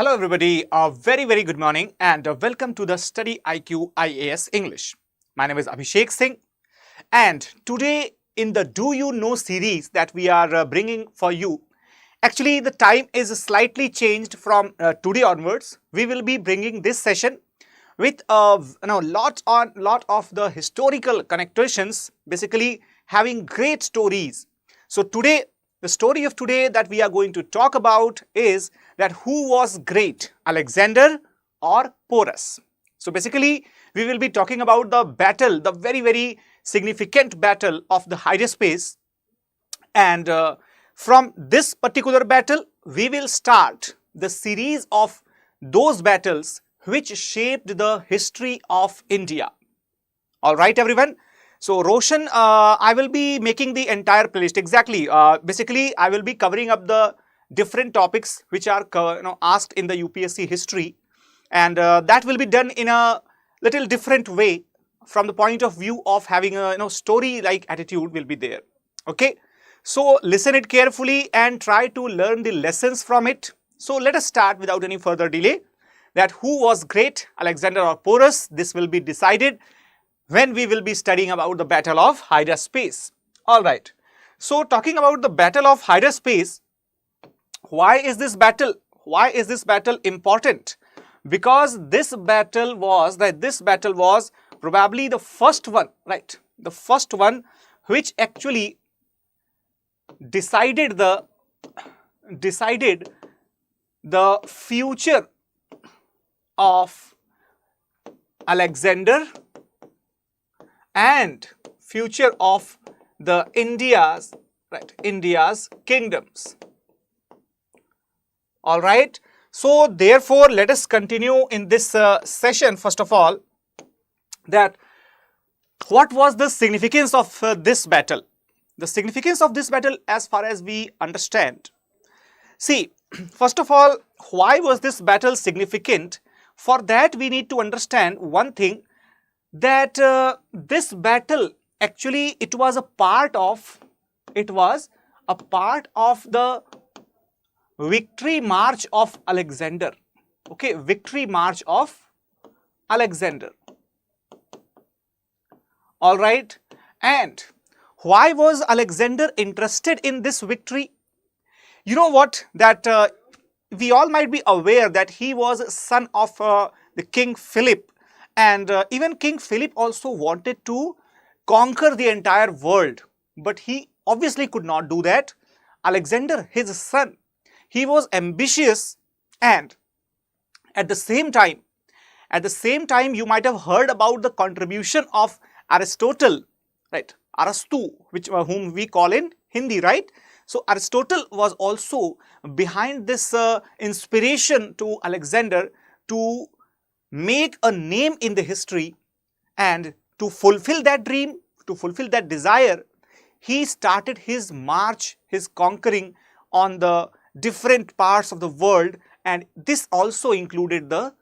Hello everybody, a very good morning and welcome to the StudyIQ IAS English. My name is Abhishek Singh and today in the Do You Know series that we are bringing for you, actually the time is slightly changed from today onwards. We will be bringing this session with lot of the historical connections, basically having great stories. So today, the story of today that we are going to talk about is that who was great, Alexander or Porus. So basically, we will be talking about the battle, the very significant battle of the Hydaspes. And from this particular battle, we will start the series of those battles which shaped the history of India. All right, everyone. So, Roshan, I will be making the entire playlist. Exactly. Basically, I will be covering up the different topics which are asked in the UPSC history, and that will be done in a little different way from the point of view of having a story-like attitude will be there. Okay. So, listen it carefully and try to learn the lessons from it. So, let us start without any further delay. That who was great, Alexander or Porus? This will be decided when we will be studying about the Battle of Hydaspes. Alright, so talking about the Battle of Hydaspes, why is this battle important? Because this battle was probably the first one, right? The first one which actually decided the future of Alexander and future of the India's kingdoms. All right. So therefore, let us continue in this session. First of all, that what was the significance of this battle? The significance of this battle, as far as we understand. See, first of all, why was this battle significant? For that, we need to understand one thing, that this battle actually it was a part of the victory march of Alexander. Okay, victory march of Alexander. All right. And why was Alexander interested in this victory? You know what, that we all might be aware that he was son of the King Philip. And even King Philip also wanted to conquer the entire world, but he obviously could not do that. Alexander, his son, he was ambitious, and at the same time, you might have heard about the contribution of Aristotle, right? Arastu, whom we call in Hindi, right? So Aristotle was also behind this inspiration to Alexander to make a name in the history, and to fulfill that dream, to fulfill that desire, he started his march, his conquering on the different parts of the world, and this also included the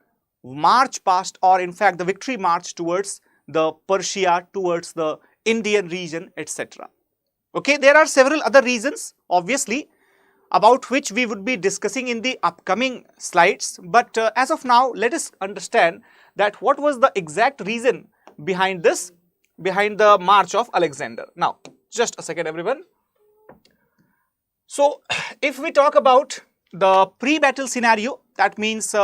march past, or in fact the victory march towards the Persia, towards the Indian region, etc. Okay, there are several other reasons, obviously, about which we would be discussing in the upcoming slides. But as of now, let us understand that what was the exact reason behind the march of Alexander. Now, just a second, everyone. So, if we talk about the pre-battle scenario, that means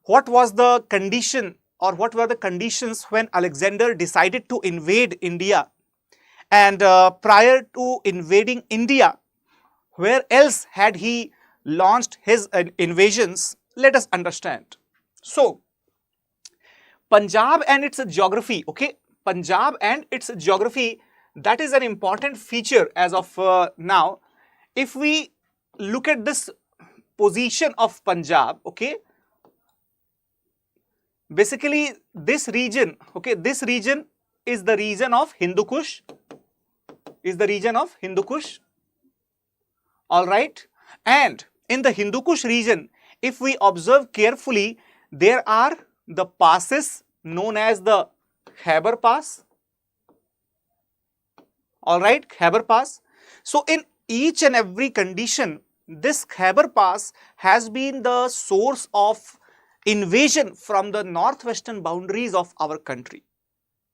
what was the condition, or what were the conditions when Alexander decided to invade India? And prior to invading India, where else had he launched his invasions? Let us understand. So, Punjab and its geography, okay? Punjab and its geography, that is an important feature as of now. If we look at this position of Punjab, okay? Basically, this region, okay? This region is the region of Hindu Kush, all right. And in the Hindu Kush region, if we observe carefully, there are the passes known as the Khyber Pass. All right, Khyber Pass. So in each and every condition this Khyber Pass has been the source of invasion from the northwestern boundaries of our country.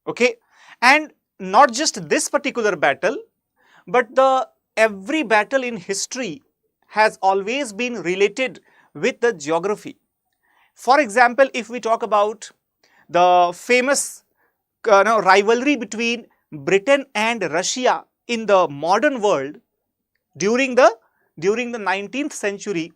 Okay, and not just this particular battle, but every battle in history has always been related with the geography. For example, if we talk about the famous rivalry between Britain and Russia in the modern world during the 19th century,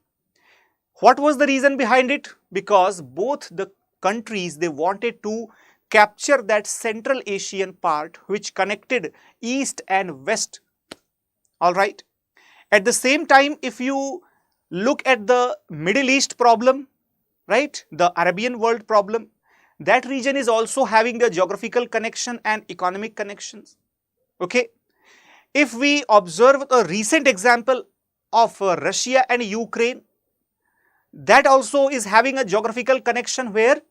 what was the reason behind it? Because both the countries, they wanted to capture that Central Asian part which connected East and West. All right. At the same time, if you look at the Middle East problem, right, the Arabian world problem, that region is also having the geographical connection and economic connections. Okay. If we observe a recent example of Russia and Ukraine, that also is having a geographical connection where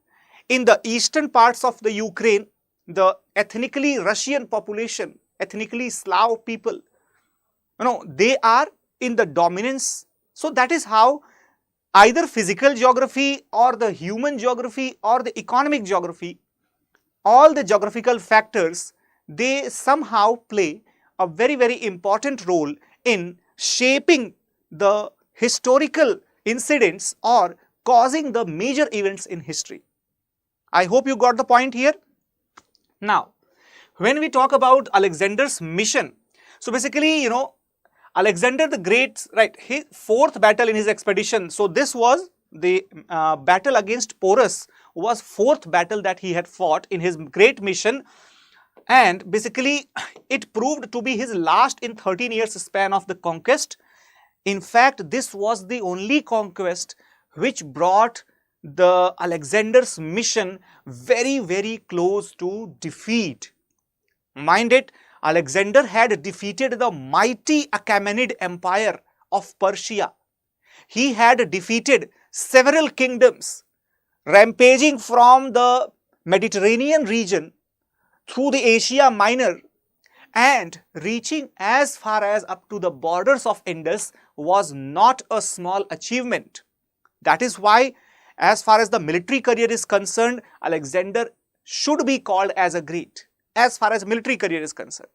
in the eastern parts of the Ukraine, the ethnically Russian population, ethnically Slav people, they are in the dominance. So that is how either physical geography or the human geography or the economic geography, all the geographical factors, they somehow play a very, very important role in shaping the historical incidents or causing the major events in history. I hope you got the point here. Now, when we talk about Alexander's mission, so basically, Alexander the Great, right, his fourth battle in his expedition. So this was the battle against Porus, was fourth battle that he had fought in his great mission. And basically, it proved to be his last in 13 years span of the conquest. In fact, this was the only conquest which brought the Alexander's mission very, very close to defeat. Mind it, Alexander had defeated the mighty Achaemenid Empire of Persia. He had defeated several kingdoms, rampaging from the Mediterranean region through the Asia Minor and reaching as far as up to the borders of Indus was not a small achievement. That is why, as far as the military career is concerned, Alexander should be called as a great, as far as military career is concerned,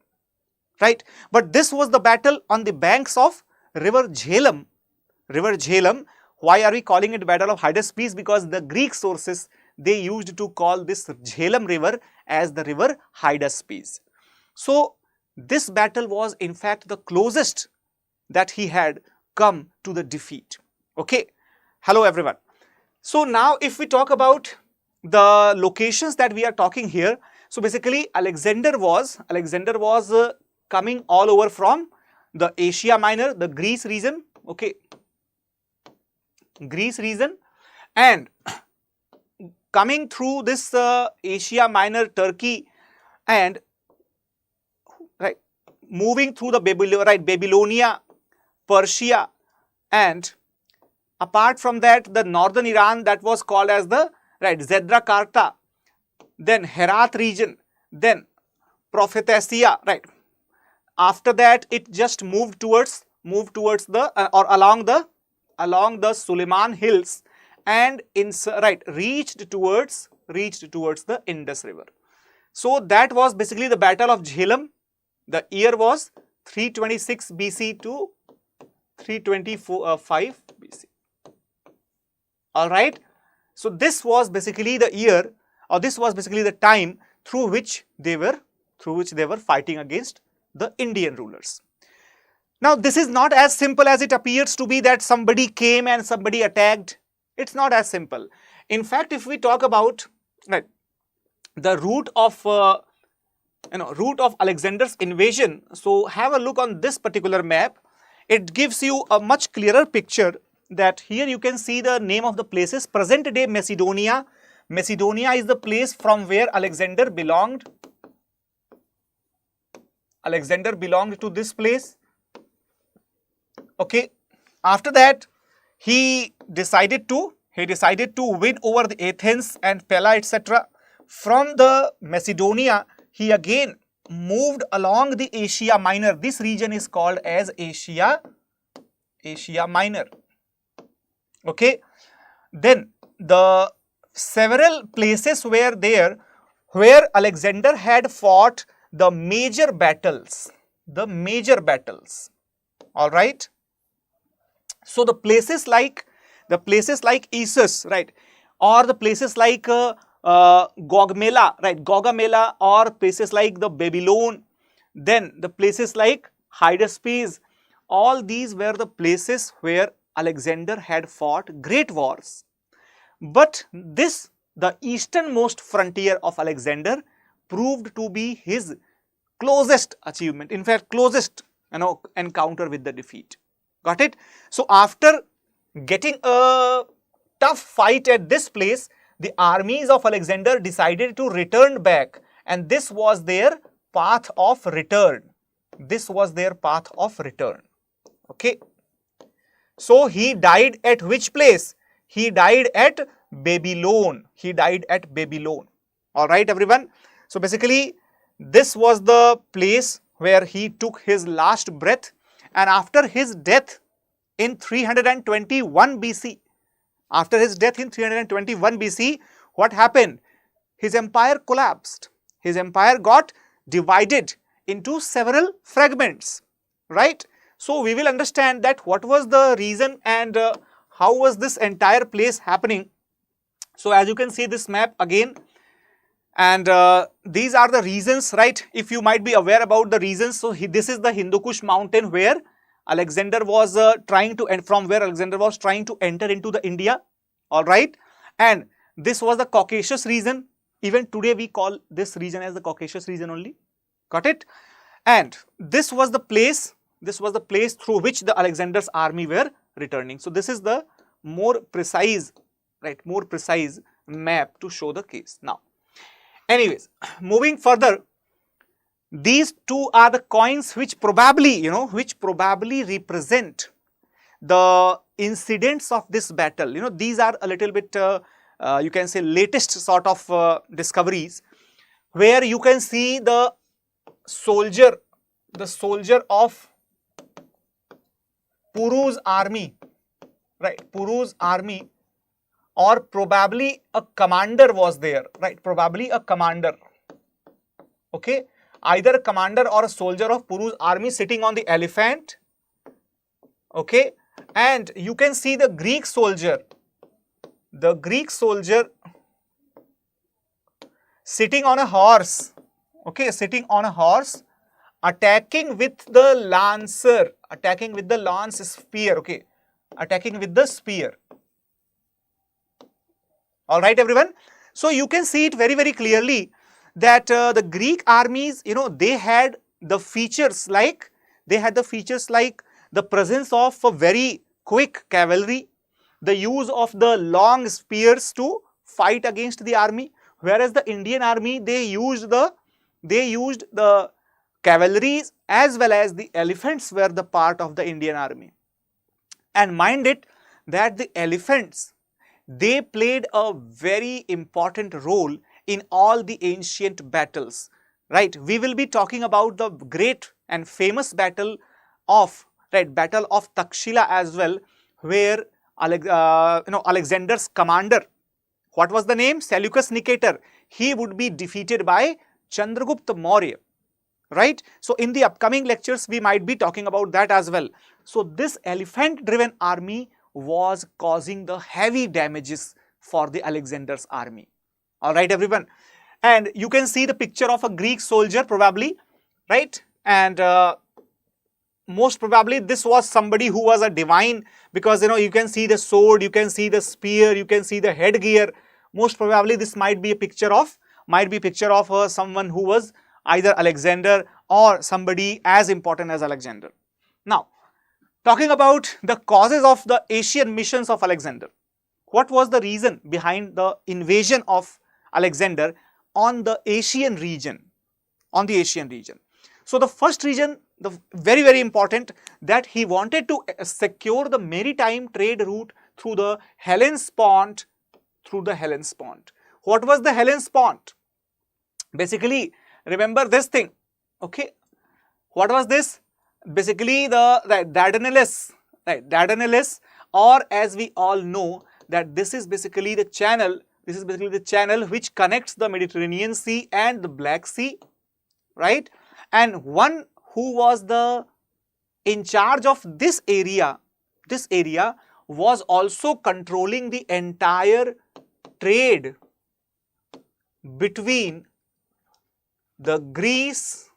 right? But this was the battle on the banks of river Jhelum. River Jhelum, why are we calling it Battle of Hydaspes? Because the Greek sources, they used to call this Jhelum river as the river Hydaspes. So this battle was in fact the closest that he had come to the defeat. Okay. Hello everyone. So now if we talk about the locations that we are talking here, so basically Alexander was coming all over from the Asia Minor, the Greece region, okay, Greece region, and coming through this Asia Minor, Turkey, and right, moving through the Babylonia, Persia, and apart from that, the northern Iran that was called as the Zedrakarta, then Herat region, then Prophetessia, right. After that, it just moved towards the along the Suleiman Hills and reached towards the Indus River. So that was basically the Battle of Jhelum. The year was 326 BC to 325 BC. All right. So this was basically the year, or this was basically the time through which they were fighting against the Indian rulers. Now this is not as simple as it appears to be, that somebody came and somebody attacked. It's not as simple. In fact, if we talk about the route of Alexander's invasion, so have a look on this particular map. It gives you a much clearer picture. That here you can see the name of the places. Present day Macedonia. Macedonia is the place from where Alexander belonged. Alexander belonged to this place. Okay. After that, he decided to win over the Athens and Pella, etc. From the Macedonia, he again moved along the Asia Minor. This region is called as Asia Asia Minor. Okay, then the several places were there where Alexander had fought the major battles. All right. So the places like Issus, right, or the places like Gaugamela, right, or places like the Babylon, then the places like Hydaspes, all these were the places where Alexander had fought great wars. But the easternmost frontier of Alexander, proved to be his closest achievement, in fact closest encounter with the defeat. Got it? So after getting a tough fight at this place, the armies of Alexander decided to return back, and this was their path of return. Okay. So he died at which place? He died at Babylon. All right, everyone. So basically, this was the place where he took his last breath, and after his death in 321 BC, what happened? His empire collapsed. His empire got divided into several fragments, right? So we will understand that what was the reason and how was this entire place happening. So as you can see this map again, and these are the reasons, right? If you might be aware about the reasons, so this is the Hindu Kush mountain where Alexander was trying to enter into the India, all right? And this was the Caucasus region. Even today we call this region as the Caucasus region only. Got it? And this was the place through which the Alexander's army were returning. So this is the more precise map to show the case. Now, anyways, moving further, these two are the coins which probably represent the incidents of this battle. These are a little bit, you can say, latest sort of discoveries, where you can see the soldier of Porus army, right? Porus army, or probably a commander was there, right? Probably a commander. Okay, either a commander or a soldier of Porus army sitting on the elephant. Okay, and you can see the Greek soldier sitting on a horse. Okay, attacking with the spear. All right, everyone. So you can see it very, very clearly that the Greek armies, they had the features like the presence of a very quick cavalry, the use of the long spears to fight against the army, whereas the Indian army, they used the cavalry as well as the elephants were the part of the Indian army. And mind it that the elephants, they played a very important role in all the ancient battles, right? We will be talking about the great and famous battle of Takshila as well, where Alexander's commander, what was the name? Seleucus Nicator. He would be defeated by Chandragupta Maurya, right? So in the upcoming lectures, we might be talking about that as well. So this elephant-driven army was causing the heavy damages for the Alexander's army. All right, everyone. And you can see the picture of a Greek soldier probably, right? And most probably this was somebody who was a divine, because you can see the sword, you can see the spear, you can see the headgear. Most probably this might be a picture of someone who was either Alexander or somebody as important as Alexander. Now, talking about the causes of the Asian missions of Alexander. What was the reason behind the invasion of Alexander on the Asian region? So the first region, the very, very important, that he wanted to secure the maritime trade route through the Hellespont. What was the Hellespont? Basically, remember this thing. Okay, what was this? Basically, the Dardanelles, right? Dardanelles, or as we all know that this is basically the channel. This is basically the channel which connects the Mediterranean Sea and the Black Sea, right? And one who was in charge of this area was also controlling the entire trade between the Greece,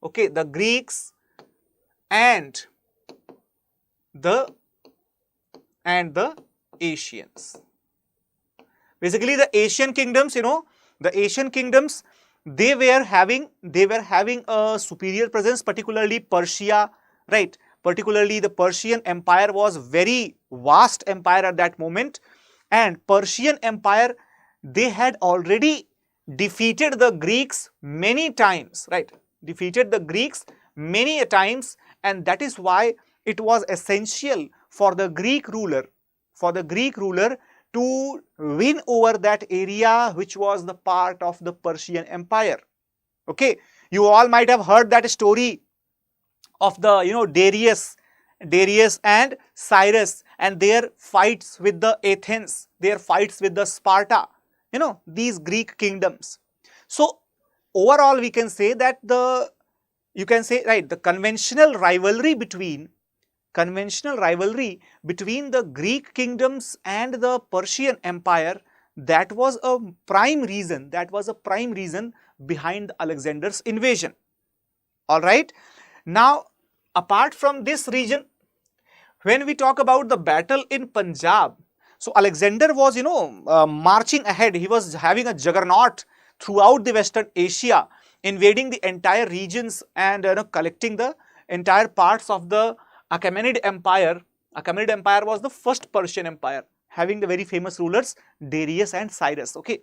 okay, the Greeks and the Asians. Basically, the Asian kingdoms, the Asian kingdoms, they were having a superior presence, particularly Persia, right? Particularly the Persian Empire was very vast empire at that moment, and Persian Empire, they had already defeated the Greeks many times, right? Defeated the Greeks many a times, and that is why it was essential for the Greek ruler to win over that area which was the part of the Persian Empire. Okay, you all might have heard that story of the Darius and Cyrus and their fights with the Athens, their fights with the Sparta, these Greek kingdoms. So overall we can say that the conventional rivalry between the Greek kingdoms and the Persian Empire, that was a prime reason behind Alexander's invasion. All right. Now, apart from this region, when we talk about the battle in Punjab, so Alexander was, marching ahead. He was having a juggernaut throughout the Western Asia, invading the entire regions and collecting the entire parts of the Achaemenid Empire. Achaemenid Empire was the first Persian Empire, having the very famous rulers Darius and Cyrus. Okay.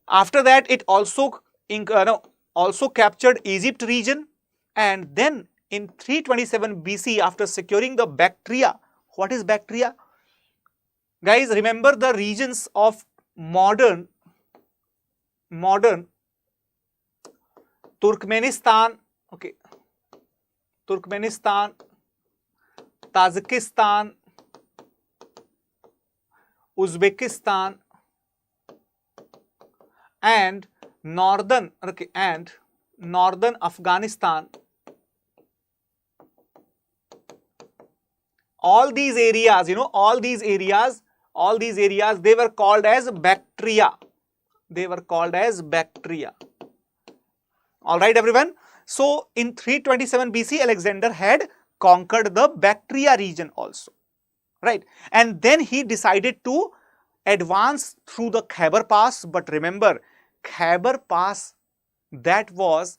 After that, it also captured Egypt region, and then in 327 BC, after securing the Bactria. What is Bactria? Guys, remember the regions of modern Turkmenistan, okay, Tajikistan, Uzbekistan, and northern Afghanistan. All these areas, they were called as Bactria. All right, everyone. So in 327 BC, Alexander had conquered the Bactria region also, right? And then he decided to advance through the Khyber Pass. But remember, Khyber Pass, that was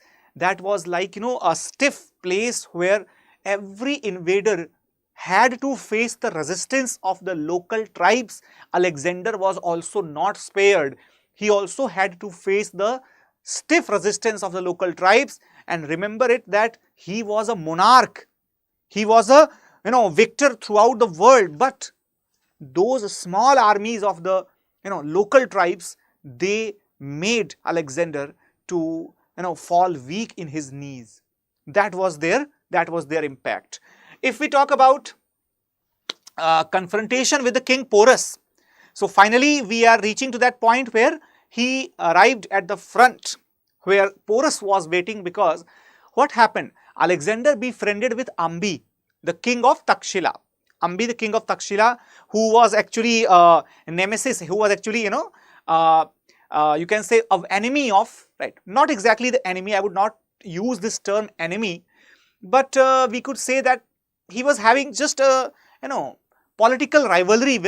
like, a stiff place where every invader had to face the resistance of the local tribes. Alexander was also not spared. He also had to face the stiff resistance of the local tribes. And remember it that he was a monarch. He was a victor throughout the world. But those small armies of the local tribes, they made Alexander to fall weak in his knees. That was their impact. If we talk about confrontation with the king Porus, so finally we are reaching to that point where he arrived at the front where Porus was waiting, because what happened? Alexander befriended with Ambi, the king of Takshila. Ambi, the king of Takshila, who was actually nemesis, who was actually, you can say, of enemy of, right? Not exactly the enemy, I would not use this term enemy, but we could say that he was having just a, political rivalry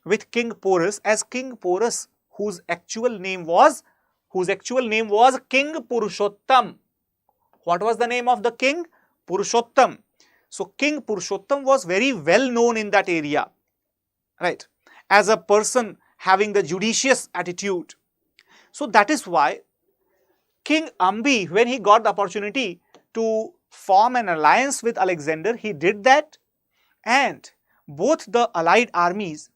with King Porus, as King Porus, whose actual name was King Purushottam. What was the name of the king? Purushottam. So King Purushottam was very well known in that area, right, as a person having the judicious attitude. So that is why King Ambi, when he got the opportunity to form an alliance with Alexander, he did that, and both the allied armies,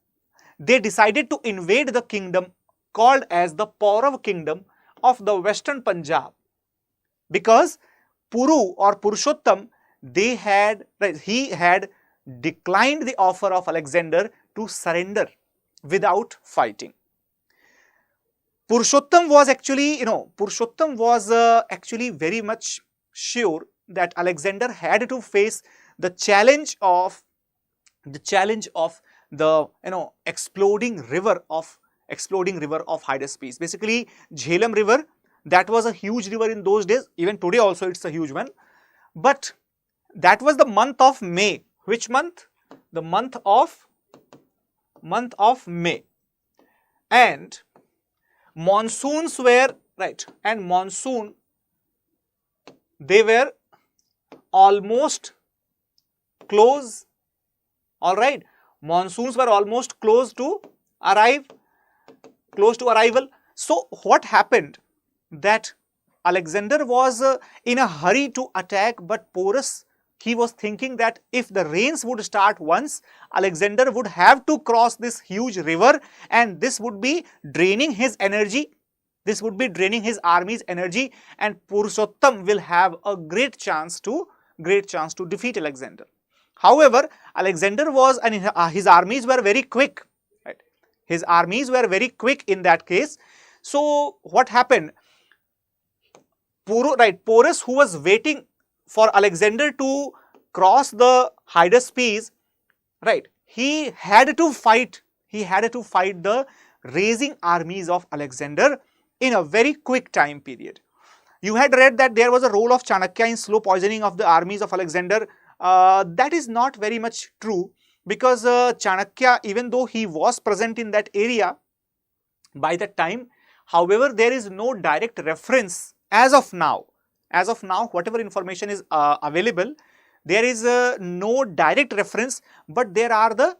they decided to invade the kingdom called as the Paurav kingdom of the western Punjab, because Puru or Purushottam, he had declined the offer of Alexander to surrender without fighting. Purushottam was actually very much sure that Alexander had to face the challenge of the exploding river of Hydaspes. Basically, Jhelum River, that was a huge river in those days. Even today also it's a huge one. But that was the month of May. Which month? The month of May. And monsoons were they were almost close. All right, monsoons were almost close to arrival. So what happened, that Alexander was in a hurry to attack, but Porus, he was thinking that if the rains would start once, Alexander would have to cross this huge river, and this would be draining his energy. This would be draining his army's energy, and Purushottam will have a great chance to defeat Alexander. However, Alexander was, and his armies were very quick. Right? His armies were very quick in that case. So what happened? Porus, who was waiting for Alexander to cross the Hydaspes, right? He had to fight the raising armies of Alexander in a very quick time period. You had read that there was a role of Chanakya in slow poisoning of the armies of Alexander. That is not very much true, because Chanakya, even though he was present in that area by that time, however, there is no direct reference as of now. As of now, whatever information is available, there is no direct reference, but there are the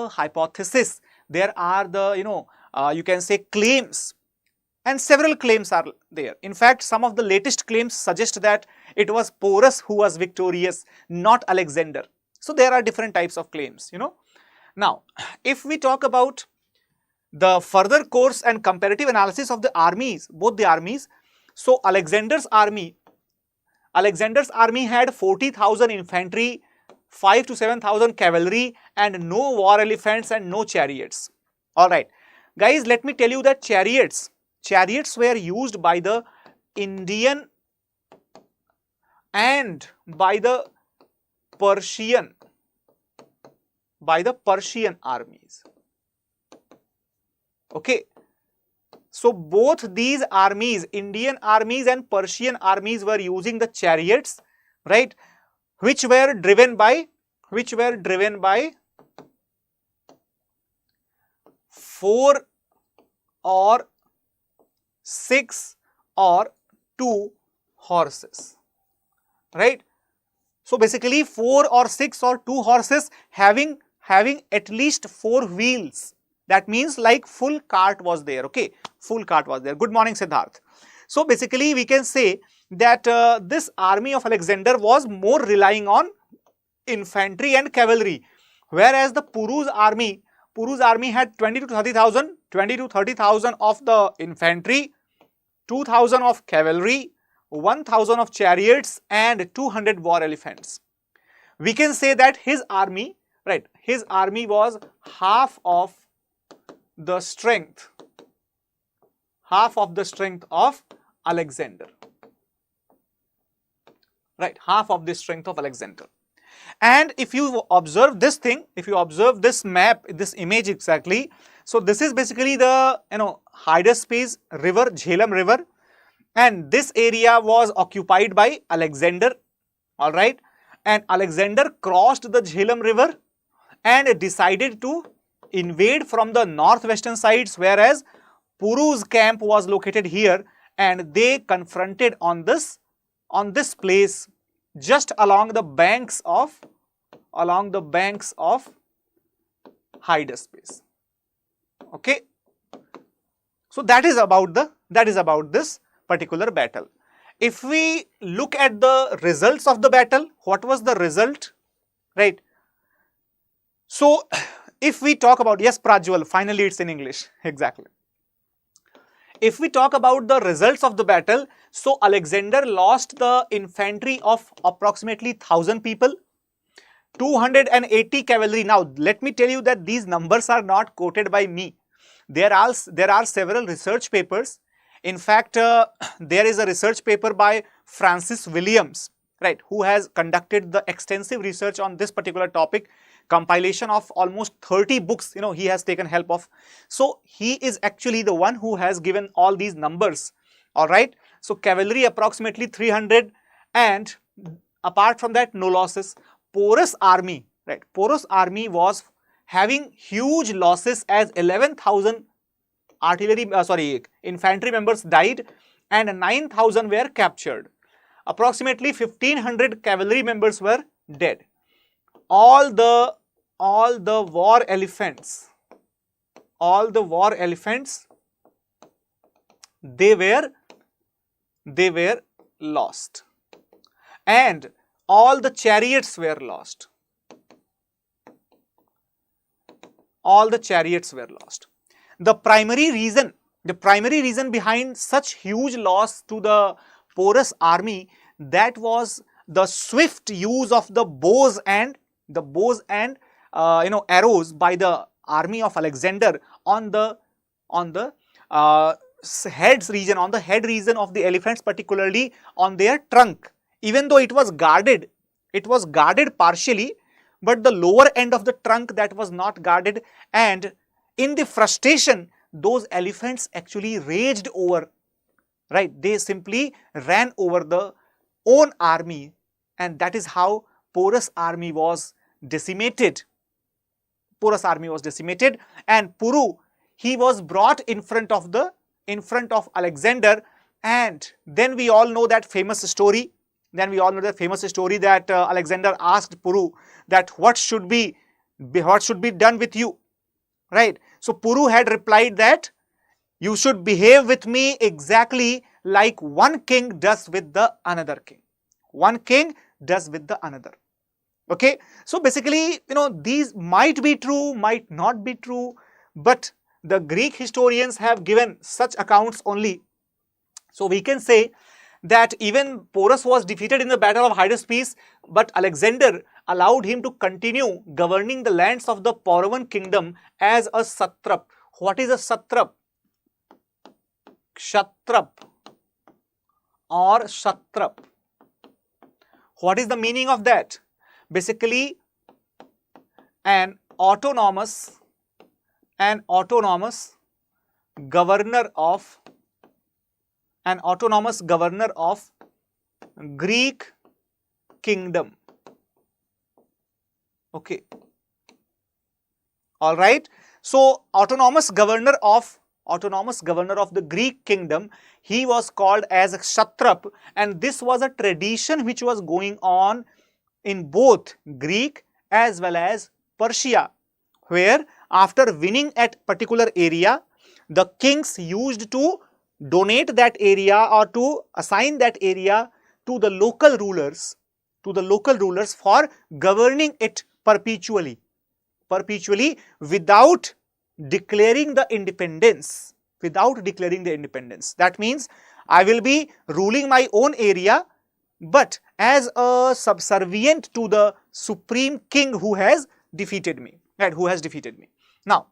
hypotheses, there are the you can say claims, and several claims are there. In fact, some of the latest claims suggest that it was Porus who was victorious, not Alexander. So there are different types of claims, Now, if we talk about the further course and comparative analysis of the armies, both the armies, so Alexander's army had 40,000 infantry, 5 to 7,000 cavalry, and no war elephants and no chariots. All right, guys, let me tell you that chariots were used by the Indian and by the Persian armies. Okay. So both these armies, Indian armies and Persian armies, were using the chariots, right, which were driven by 4 or 6 or 2 horses, right? So basically 4 or 6 or 2 horses having at least 4 wheels. That means like full cart was there, okay, full cart was there. Good morning, Siddharth. So basically we can say that this army of Alexander was more relying on infantry and cavalry, whereas the Puru's army had 20 to 30,000 of the infantry, 2,000 of cavalry, 1,000 of chariots, and 200 war elephants. We can say that his army was half of the strength of Alexander, right? Half of the strength of Alexander. And if you observe this thing, if you observe this map, this image exactly, so this is basically the Hydaspes river, Jhelum river, and this area was occupied by Alexander. All right, and Alexander crossed the Jhelum river and decided to invade from the northwestern sides, whereas Puru's camp was located here, and they confronted on this place just along the banks of Hydaspes. Okay, so that is about this particular battle. If we look at the results of the battle, what was the result, right? So if we talk about, yes, Prajwal, finally it's in English, exactly. If we talk about the results of the battle, so Alexander lost the infantry of approximately 1,000 people, 280 cavalry. Now, let me tell you that these numbers are not quoted by me. There are several research papers. In fact, there is a research paper by Francis Williams, right, who has conducted the extensive research on this particular topic, compilation of almost 30 books, he has taken help of. So, he is actually the one who has given all these numbers, all right. So, cavalry approximately 300, and apart from that, no losses. Porus army, right, Porus army was having huge losses as 11,000 infantry members died and 9,000 were captured. Approximately 1,500 cavalry members were dead. All the war elephants, they were lost, and all the chariots were lost. The primary reason behind such huge loss to the Porus army, that was the swift use of the bows and arrows by the army of Alexander on the head region of the elephants, particularly on their trunk. Even though it was guarded partially, but the lower end of the trunk, that was not guarded, and in the frustration, those elephants actually raged over, right? They simply ran over the own army, and that is how Porus army was decimated. And Puru, he was brought in front of Alexander, and then we all know that famous story. That Alexander asked Puru that what should be done with you, right? So Puru had replied that you should behave with me exactly like one king does with the another king. Okay, so basically, these might be true, might not be true, but the Greek historians have given such accounts only. So we can say that even Porus was defeated in the Battle of Hydaspes, but Alexander allowed him to continue governing the lands of the Pauravan kingdom as a satrap. What is a satrap? Kshatrap or Satrap. What is the meaning of that? Basically, an autonomous governor of Greek kingdom. Okay. All right. So autonomous governor of the Greek kingdom, he was called as a Satrap, and this was a tradition which was going on in both Greek as well as Persia, where after winning at particular area, the kings used to donate that area or to assign that area to the local rulers for governing it perpetually without declaring the independence. That means I will be ruling my own area, but as a subservient to the supreme king who has defeated me. Now,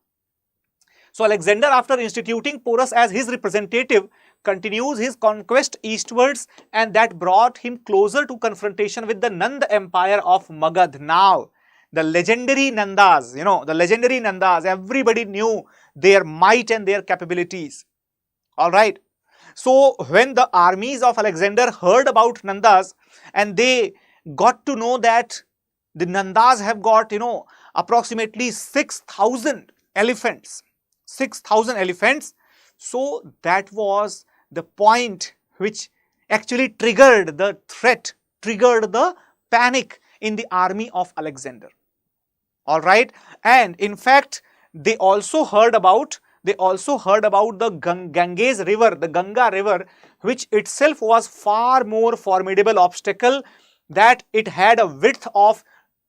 so Alexander, after instituting Porus as his representative, continues his conquest eastwards, and that brought him closer to confrontation with the Nanda Empire of Magad. Now, the legendary Nandas, everybody knew their might and their capabilities. Alright. So, when the armies of Alexander heard about Nandas, and they got to know that the Nandas have got, approximately 6,000 elephants. So, that was the point which actually triggered the threat, triggered the panic in the army of Alexander. Alright, and in fact, they also heard about the Ganges river, the Ganga river, which itself was far more formidable obstacle, that it had a width of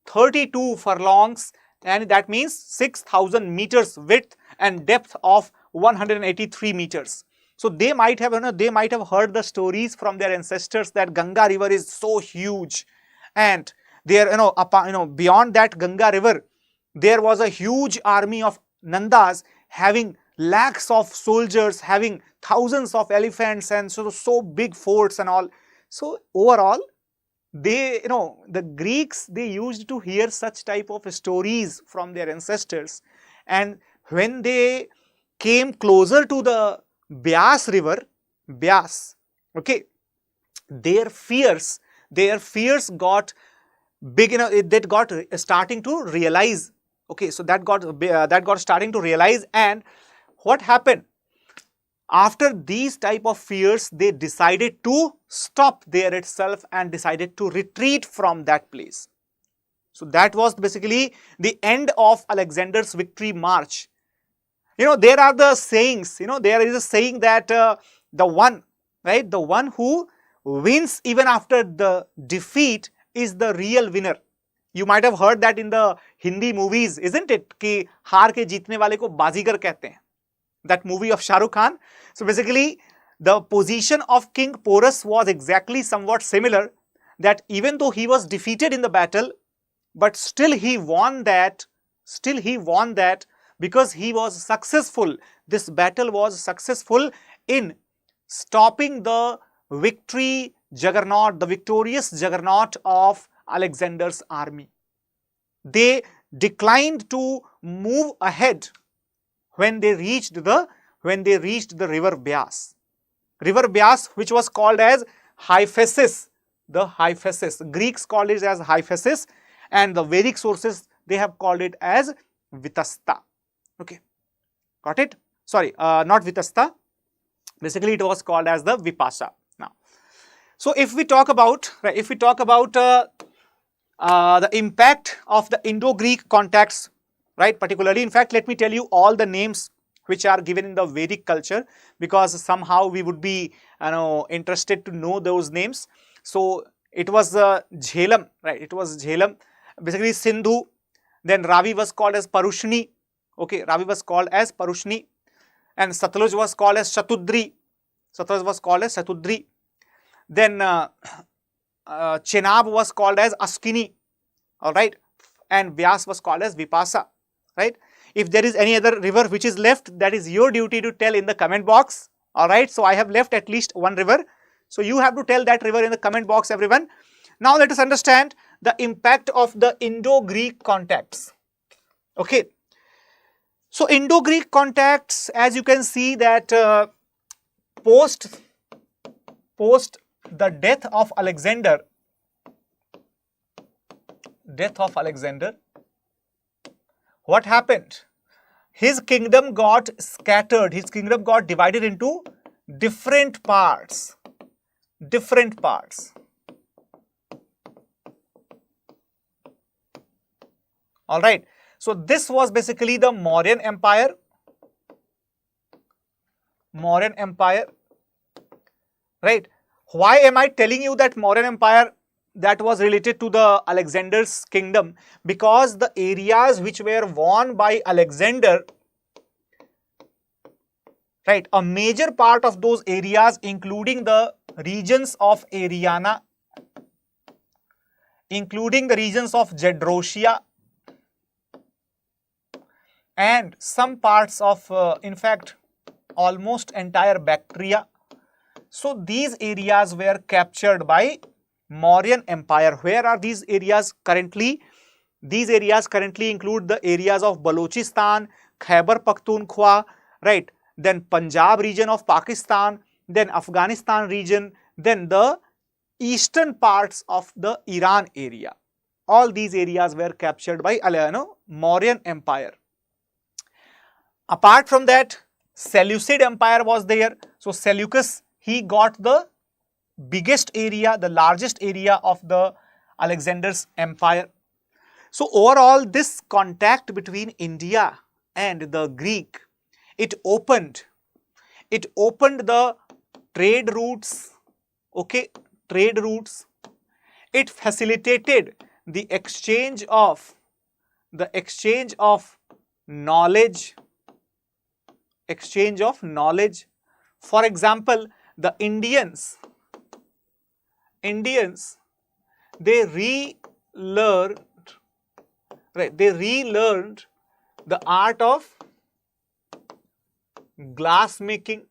32 furlongs, and that means 6,000 meters width and depth of 183 meters. So they might have, they might have heard the stories from their ancestors that Ganga river is so huge, and there, beyond that Ganga river, there was a huge army of Nandas having lakhs of soldiers, having thousands of elephants, and so big forts and all. So overall, they, the Greeks, they used to hear such type of stories from their ancestors, and when they came closer to the Beas river, Beas, okay, their fears got big, that got starting to realize. Okay, so that got starting to realize, and what happened? After these type of fears, they decided to stop there itself and decided to retreat from that place. So that was basically the end of Alexander's victory march. There are the sayings, there is a saying that the one who wins even after the defeat is the real winner. You might have heard that in the Hindi movies, isn't it? कि हार के जीतने वाले को बाजीगर कहते हैं. That movie of Shah Rukh Khan. So basically, the position of King Porus was exactly somewhat similar, that even though he was defeated in the battle, but still he won that because he was successful. This battle was successful in stopping the victorious juggernaut of Alexander's army. They declined to move ahead when they reached the river Beas. River Beas, which was called as Hyphasis. The Hyphasis. Greeks called it as Hyphasis, and the Vedic sources, they have called it as Vitasta. Okay, got it? Sorry, not Vitasta. Basically, it was called as the Vipasa. Now, so if we talk about the impact of the Indo-Greek contacts, right? Particularly, in fact, let me tell you all the names which are given in the Vedic culture, because somehow we would be, interested to know those names. So it was Jhelum, right? It was Jhelum. Basically, Sindhu. Then Ravi was called as Parushni. Okay, Ravi was called as Parushni, and Satluj was called as Shatudri. Then Chenab was called as Askini. All right, and Vyas was called as Vipasa. Right. If there is any other river which is left, that is your duty to tell in the comment box. All right. So I have left at least one river. So you have to tell that river in the comment box, everyone. Now let us understand the impact of the Indo-Greek contacts. Okay. So Indo-Greek contacts, as you can see that post the death of Alexander, what happened? His kingdom got scattered. His kingdom got divided into different parts. All right. So this was basically the Mauryan Empire. Right. Why am I telling you that Mauryan Empire, that was related to the Alexander's kingdom? Because the areas which were won by Alexander, right, a major part of those areas, including the regions of Ariana, including the regions of Gedrosia, and some parts of, in fact, almost entire Bactria. So these areas were captured by Mauryan Empire. Where are these areas currently? These areas currently include the areas of Balochistan, Khyber Pakhtunkhwa, right? Then Punjab region of Pakistan, then Afghanistan region, then the eastern parts of the Iran area. All these areas were captured by Mauryan Empire. Apart from that, Seleucid Empire was there. So Seleucus, he got the biggest area, the largest area of the Alexander's empire. So overall, this contact between India and the Greek, it opened the trade routes, okay, It facilitated the exchange of knowledge For example, the Indians, they relearned, right? They relearned the art of glass making.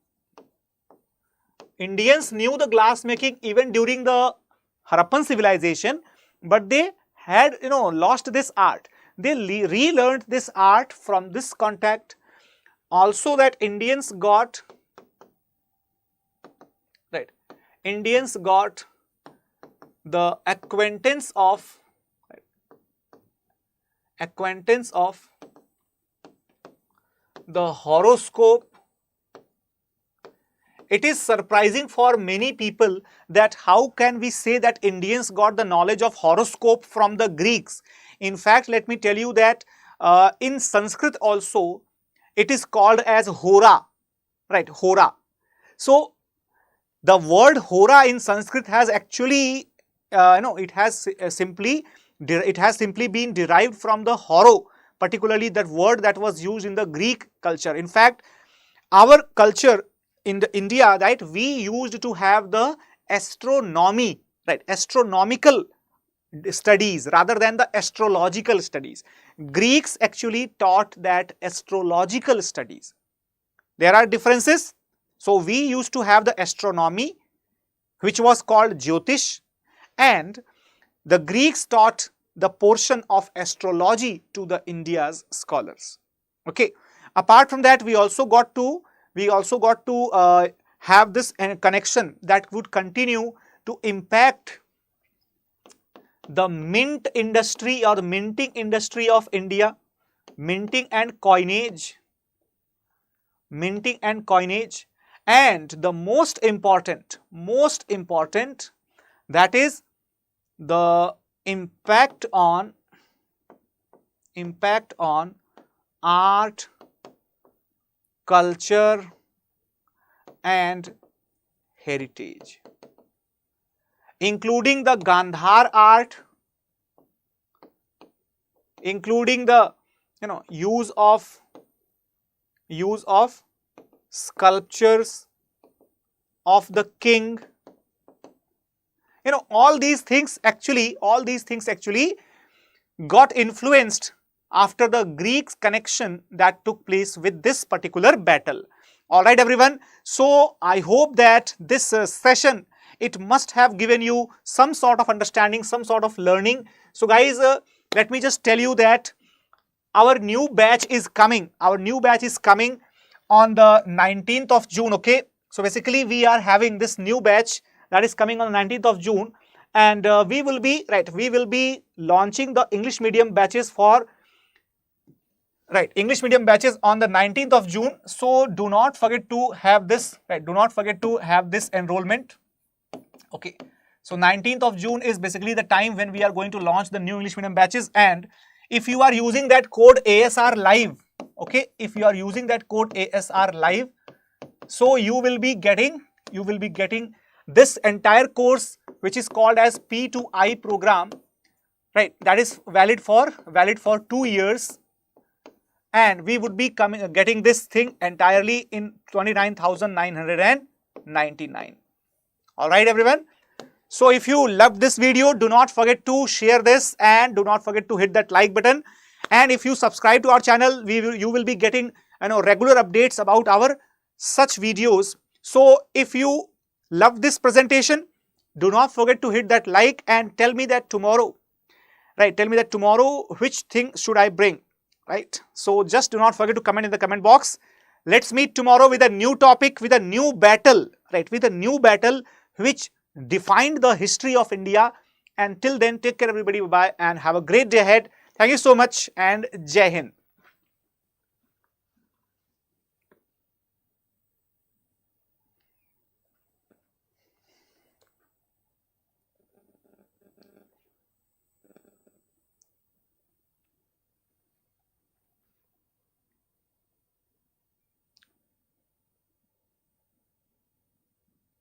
Indians knew the glass making even during the Harappan civilization, but they had, lost this art. They relearned this art from this contact. Also, that Indians got, right? Indians got the acquaintance of the horoscope. It is surprising for many people that how can we say that Indians got the knowledge of horoscope from the Greeks. In fact, let me tell you that in Sanskrit also it is called as Hora, right? Hora. So the word Hora in Sanskrit has actually, it has simply been derived from the horo, particularly that word that was used in the Greek culture. In fact, our culture in India, right, we used to have the astronomy, right, astronomical studies rather than the astrological studies. Greeks actually taught that astrological studies. There are differences. So we used to have the astronomy, which was called Jyotish, and the Greeks taught the portion of astrology to the India's scholars. Okay. Apart from that, we also got to have this connection that would continue to impact the mint industry or the minting industry of India, minting and coinage, and the most important, that is the impact on art, culture and heritage, including the Gandhar art, including the use of sculptures of the king. All these things actually got influenced after the Greeks' connection that took place with this particular battle. Alright everyone, so I hope that this session, it must have given you some sort of understanding, some sort of learning. So guys, let me just tell you that our new batch is coming. Our new batch is coming on the 19th of June, okay? So basically we are having this new batch that is coming on the 19th of June, and we will be launching the English medium batches for English medium batches on the 19th of June. So do not forget to have this, do not forget to have this enrollment. Okay. So 19th of June is basically the time when we are going to launch the new English medium batches, and if you are using that code ASR live, okay, if you are using that code ASR live, so you will be getting this entire course, which is called as P2I program, right? That is valid for 2 years, and we would be getting this thing entirely in 29,999. All right, everyone. So if you loved this video, do not forget to share this and do not forget to hit that like button. And if you subscribe to our channel, you will be getting regular updates about our such videos. So if you love this presentation, do not forget to hit that like and tell me that tomorrow, which thing should I bring, right? So just do not forget to comment in the comment box. Let's meet tomorrow with a new topic, with a new battle, right? With a new battle which defined the history of India. And till then, take care everybody, bye-bye, and have a great day ahead. Thank you so much, and Jai Hind.